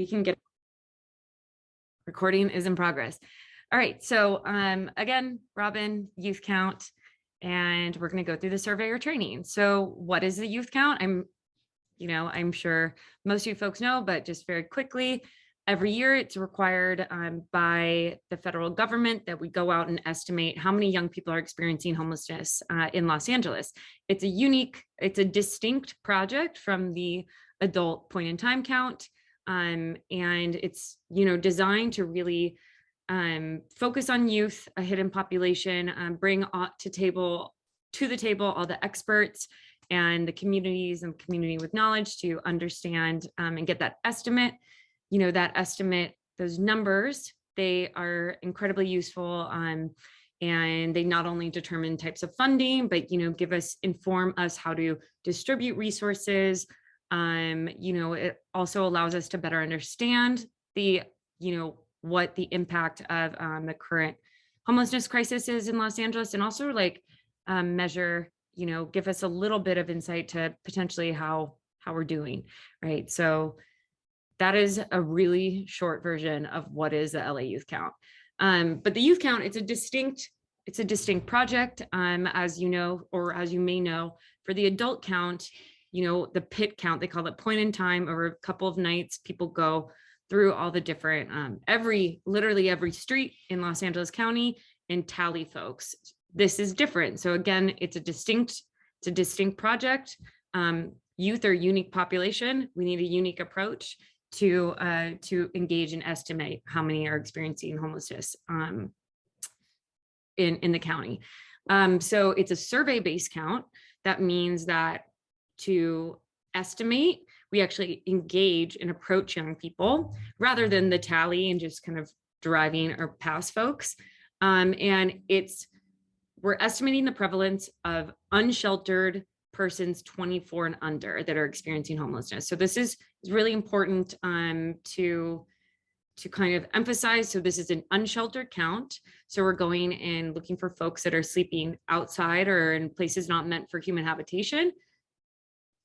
We can get recording is in progress. All right, so again, Robin, youth count, and we're going to go through the surveyor training. So what is the youth count? I'm sure most of you folks know, but just very quickly, every year it's required by the federal government that we go out and estimate how many young people are experiencing homelessness in Los Angeles. It's a distinct project from the adult point in time count. And it's, designed to really focus on youth, a hidden population, bring to the table all the experts and the communities and community with knowledge to understand and get that estimate. Those numbers, they are incredibly useful. And they not only determine types of funding, but, inform us how to distribute resources. It also allows us to better understand what the impact of the current homelessness crisis is in Los Angeles, and also measure, give us a little bit of insight to potentially how we're doing, right? So that is a really short version of what is the LA Youth Count. But the Youth Count, it's a distinct project, as you know, or as you may know. For the adult count, the pit count, they call it point in time. Over a couple of nights, people go through all the different, literally every street in Los Angeles County and tally folks. This is different. So again, it's a distinct project. Youth are a unique population. We need a unique approach to engage and estimate how many are experiencing homelessness in the county. So it's a survey-based count. That means that to estimate, we actually engage and approach young people rather than the tally and just kind of driving or pass folks. And we're estimating the prevalence of unsheltered persons 24 and under that are experiencing homelessness. So this is really important to kind of emphasize. So this is an unsheltered count. So we're going and looking for folks that are sleeping outside or in places not meant for human habitation.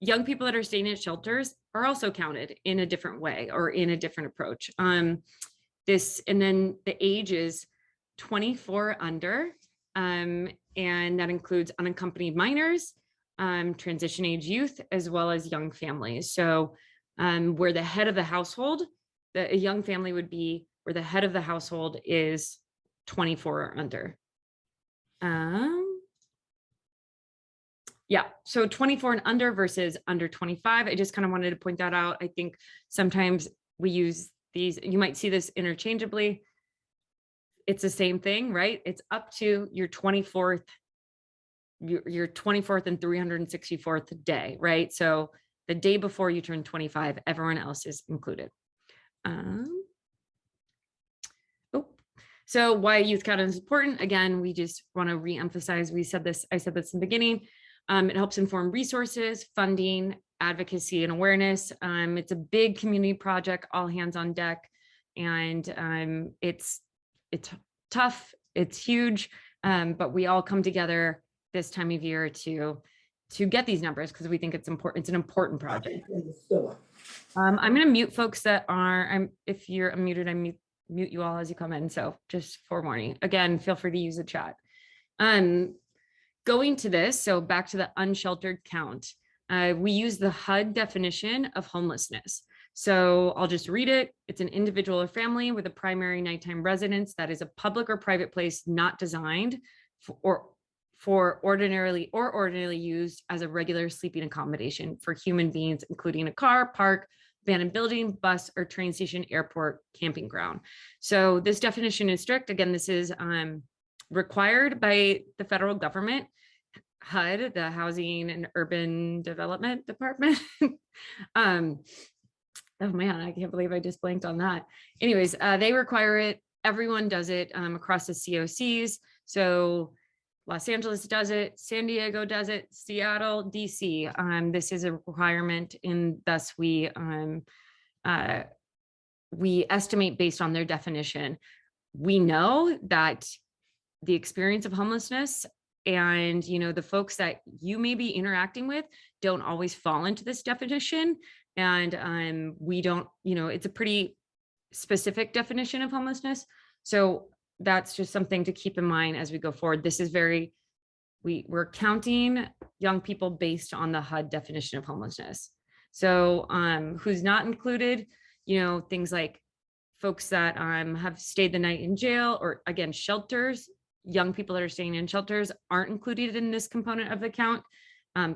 Young people that are staying at shelters are also counted in a different way or in a different approach. And then the age is 24 under, and that includes unaccompanied minors, transition age youth, as well as young families. So where the head of the household, a young family would be where the head of the household is 24 or under. Yeah, so 24 and under versus under 25. I just kind of wanted to point that out. I think sometimes we use these, you might see this interchangeably. It's the same thing, right? It's up to your 24th and 364th day, right? So the day before you turn 25, everyone else is included. So why youth count is important. Again, we just want to re-emphasize, I said this in the beginning. It helps inform resources, funding, advocacy, and awareness. It's a big community project, all hands on deck, and it's tough, it's huge, but we all come together this time of year to get these numbers because we think it's important. It's an important project. I'm going to mute folks that are. If you're unmuted, I mute you all as you come in. So just forewarning. Again, feel free to use the chat. Going to this, so back to the unsheltered count, we use the HUD definition of homelessness. So I'll just read it. It's an individual or family with a primary nighttime residence that is a public or private place not designed for ordinarily used as a regular sleeping accommodation for human beings, including a car, park, abandoned building, bus, or train station, airport, camping ground. So this definition is strict. Again, this is required by the federal government, HUD, the Housing and Urban Development Department. Oh man, I can't believe I just blanked on that. Anyways, they require it. Everyone does it across the COCs. So Los Angeles does it, San Diego does it, Seattle, DC. This is a requirement, and thus we estimate based on their definition. We know that the experience of homelessness and the folks that you may be interacting with don't always fall into this definition. And we don't, it's a pretty specific definition of homelessness. So that's just something to keep in mind as we go forward. This is we're counting young people based on the HUD definition of homelessness. So who's not included, things like folks that have stayed the night in jail, or again, shelters. Young people that are staying in shelters aren't included in this component of the count.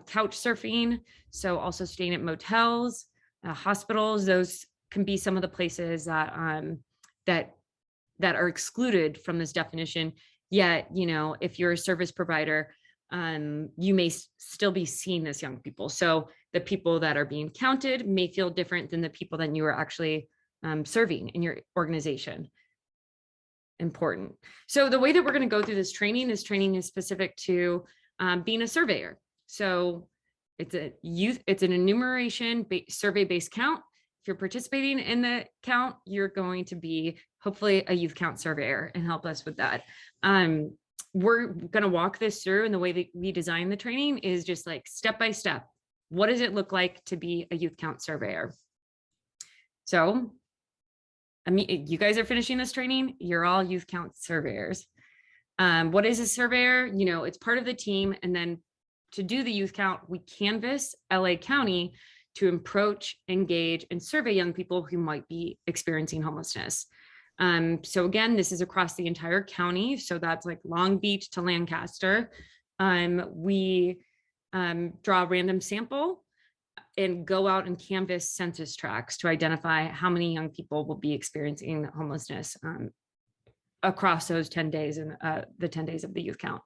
Couch surfing, so also staying at motels, hospitals, those can be some of the places that that are excluded from this definition. Yet, if you're a service provider, you may still be seen as young people. So the people that are being counted may feel different than the people that you are actually serving in your organization. Important. So the way that we're going to go through this training is specific to being a surveyor. So it's an enumeration survey-based count. If you're participating in the count, you're going to be hopefully a youth count surveyor and help us with that. We're going to walk this through, and the way that we design the training is just like step by step. What does it look like to be a youth count surveyor? So, you guys are finishing this training. You're all youth count surveyors. What is a surveyor? It's part of the team. And then to do the youth count, we canvass LA County to approach, engage, and survey young people who might be experiencing homelessness. So again, this is across the entire county. So that's like Long Beach to Lancaster. We draw a random sample and go out and canvass census tracts to identify how many young people will be experiencing homelessness across those 10 days and the 10 days of the youth count.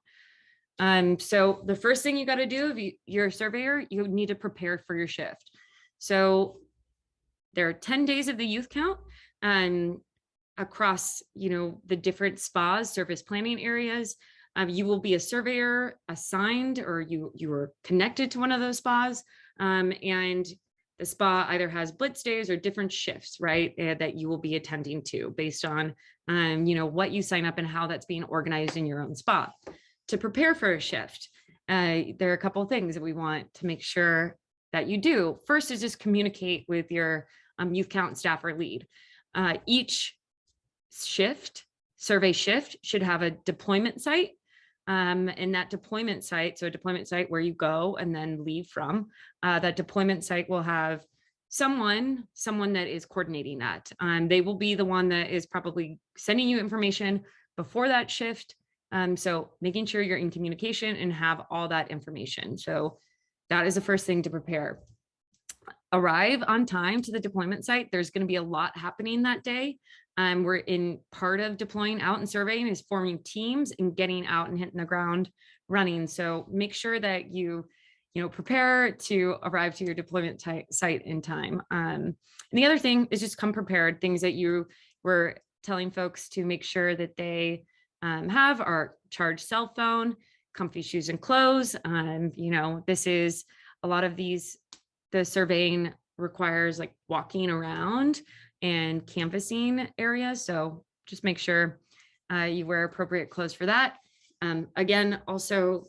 So the first thing you got to do if you're a surveyor, you need to prepare for your shift. So there are 10 days of the youth count across, the different spas, service planning areas. You will be a surveyor assigned, or you are connected to one of those spas. And the spa either has blitz days or different shifts, right, that you will be attending to based on, what you sign up and how that's being organized in your own spa. To prepare for a shift, there are a couple of things that we want to make sure that you do. First is just communicate with your youth count staff or lead. Each survey shift should have a deployment site. And that deployment site, so a deployment site where you go and then leave from, that deployment site will have someone that is coordinating that. They will be the one that is probably sending you information before that shift. So making sure you're in communication and have all that information. So that is the first thing to prepare. Arrive on time to the deployment site. There's going to be a lot happening that day. We're in part of deploying out and surveying is forming teams and getting out and hitting the ground running. So make sure that you prepare to arrive to your deployment site in time. And the other thing is just come prepared. Things that you were telling folks to make sure that they have are charged cell phone, comfy shoes and clothes. This is a lot of the surveying requires like walking around and canvassing areas. So just make sure you wear appropriate clothes for that. Again, also,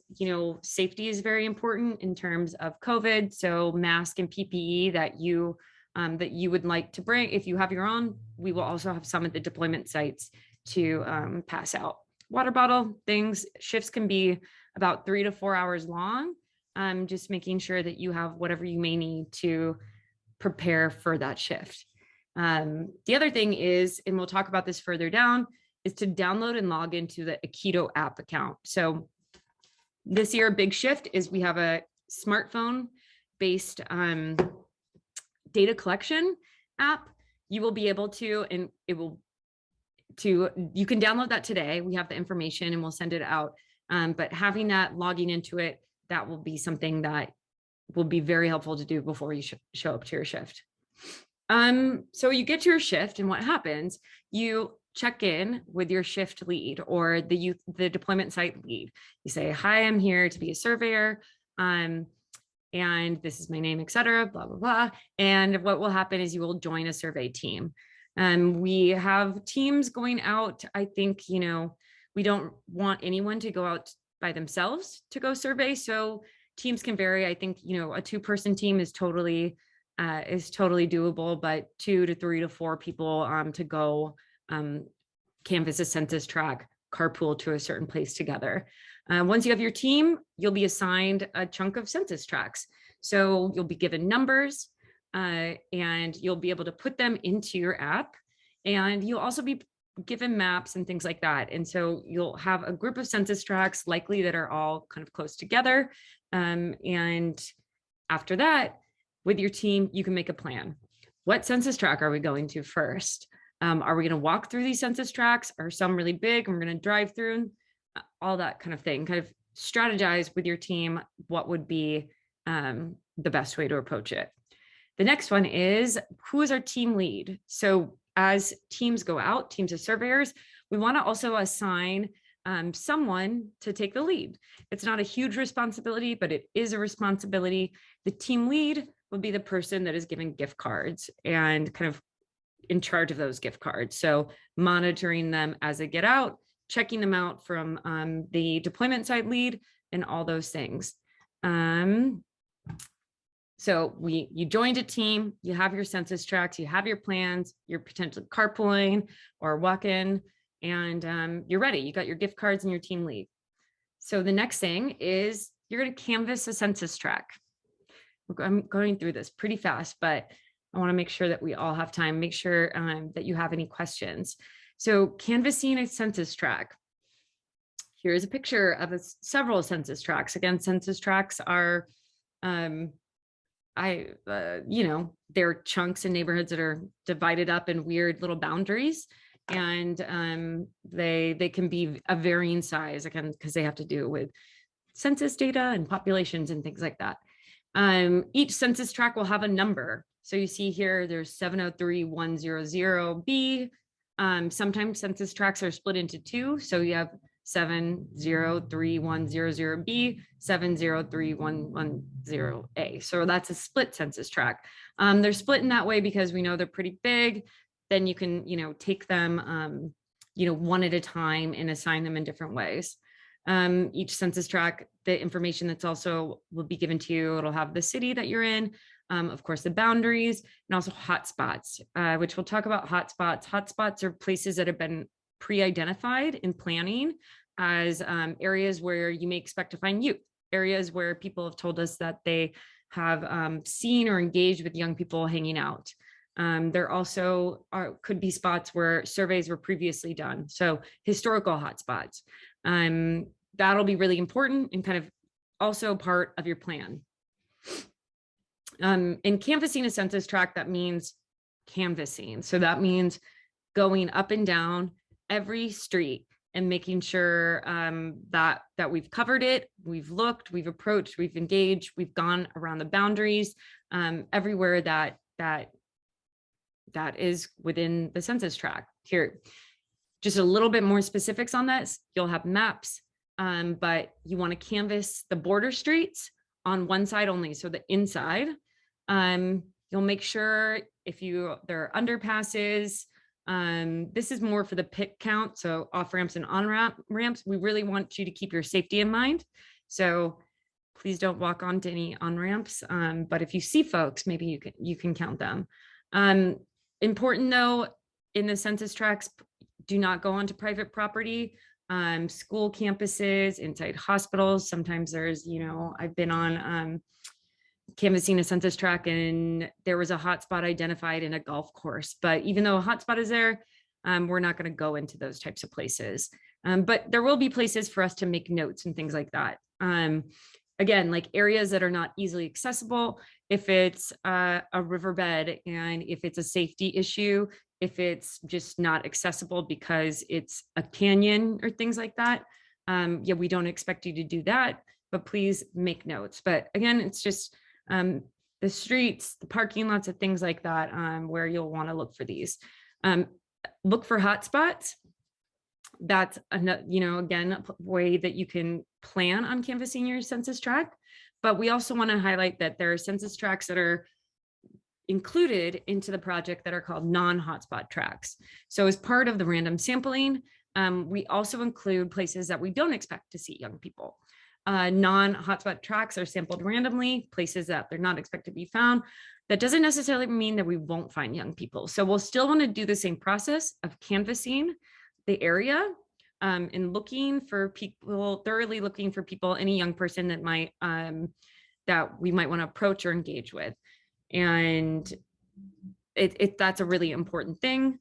safety is very important in terms of COVID. So mask and PPE that you would like to bring. If you have your own, we will also have some at the deployment sites to pass out. Water bottle things, shifts can be about 3 to 4 hours long. Just making sure that you have whatever you may need to prepare for that shift. The other thing is, and we'll talk about this further down, is to download and log into the Aikido app account. So this year, a big shift is we have a smartphone-based data collection app. You will be able to, and you can download that today. We have the information and we'll send it out. But having that, logging into it, that will be something that will be very helpful to do before you show up to your shift. So you get to your shift, and what happens, you check in with your shift lead or the deployment site lead. You say, hi, I'm here to be a surveyor. And this is my name, et cetera, blah, blah, blah. And what will happen is you will join a survey team. We have teams going out. I think, we don't want anyone to go out by themselves to go survey. So teams can vary. I think, a 2-person team is totally is totally doable, but 2 to 3 to 4 people to go canvass a census tract, carpool to a certain place together. Once you have your team, you'll be assigned a chunk of census tracts. So you'll be given numbers and you'll be able to put them into your app. And you'll also be given maps and things like that. And so you'll have a group of census tracts likely that are all kind of close together. And after that, with your team, you can make a plan. What census tract are we going to first? Are we going to walk through these census tracts? Are some really big and we're going to drive through? All that kind of thing. Kind of strategize with your team what would be the best way to approach it. The next one is, who is our team lead? So as teams go out, teams of surveyors, we want to also assign someone to take the lead. It's not a huge responsibility, but it is a responsibility. The team lead will be the person that is giving gift cards and kind of in charge of those gift cards. So monitoring them as they get out, checking them out from the deployment side lead and all those things. So you joined a team, you have your census tracts, you have your plans, you're potentially carpooling or walking, and you're ready. You got your gift cards and your team lead. So the next thing is you're going to canvass a census tract. I'm going through this pretty fast, but I want to make sure that we all have time. Make sure that you have any questions. So canvassing a census tract. Here's a picture of several census tracts. Again, census tracts are, they're chunks in neighborhoods that are divided up in weird little boundaries. And they can be a varying size, again, because they have to do with census data and populations and things like that. Each census tract will have a number. So you see here, there's 703-100B. Sometimes census tracts are split into two. So you have 703-100B, 703-110A. So that's a split census tract. They're split in that way because we know they're pretty big. Then you can, take them, one at a time and assign them in different ways. Each census tract, the information that's also will be given to you, it'll have the city that you're in, of course, the boundaries, and also hotspots, which we'll talk about hotspots. Hotspots are places that have been pre-identified in planning as areas where you may expect to find youth, areas where people have told us that they have seen or engaged with young people hanging out. There also could be spots where surveys were previously done. So historical hotspots. That'll be really important and kind of also part of your plan. In canvassing a census tract, that means canvassing. So that means going up and down every street and making sure that we've covered it, we've looked, we've approached, we've engaged, we've gone around the boundaries, everywhere that is within the census tract. Here, just a little bit more specifics on this. You'll have maps, but you want to canvass the border streets on one side only, so the inside. You'll make sure there are underpasses. This is more for the pit count, so off ramps and on ramps. We really want you to keep your safety in mind. So please don't walk onto any on ramps. But if you see folks, maybe you can count them. Important though, in the census tracts, do not go onto private property, school campuses, inside hospitals. Sometimes there's, I've been on canvassing a census tract and there was a hotspot identified in a golf course. But even though a hotspot is there, we're not going to go into those types of places. But there will be places for us to make notes and things like that. Again, like areas that are not easily accessible, if it's a riverbed and if it's a safety issue, if it's just not accessible because it's a canyon or things like that. We don't expect you to do that, but please make notes. But again, it's just the streets, the parking lots, of things like that, where you'll want to look for these. Look for hotspots. That's again, a way that you can plan on canvassing your census tract. But we also want to highlight that there are census tracts that are included into the project that are called non-hotspot tracts. So as part of the random sampling, we also include places that we don't expect to see young people. Non-hotspot tracts are sampled randomly, places that they're not expected to be found. That doesn't necessarily mean that we won't find young people. So we'll still want to do the same process of canvassing the area, and looking for people, thoroughly looking for people, any young person that might that we might want to approach or engage with. And that's a really important thing.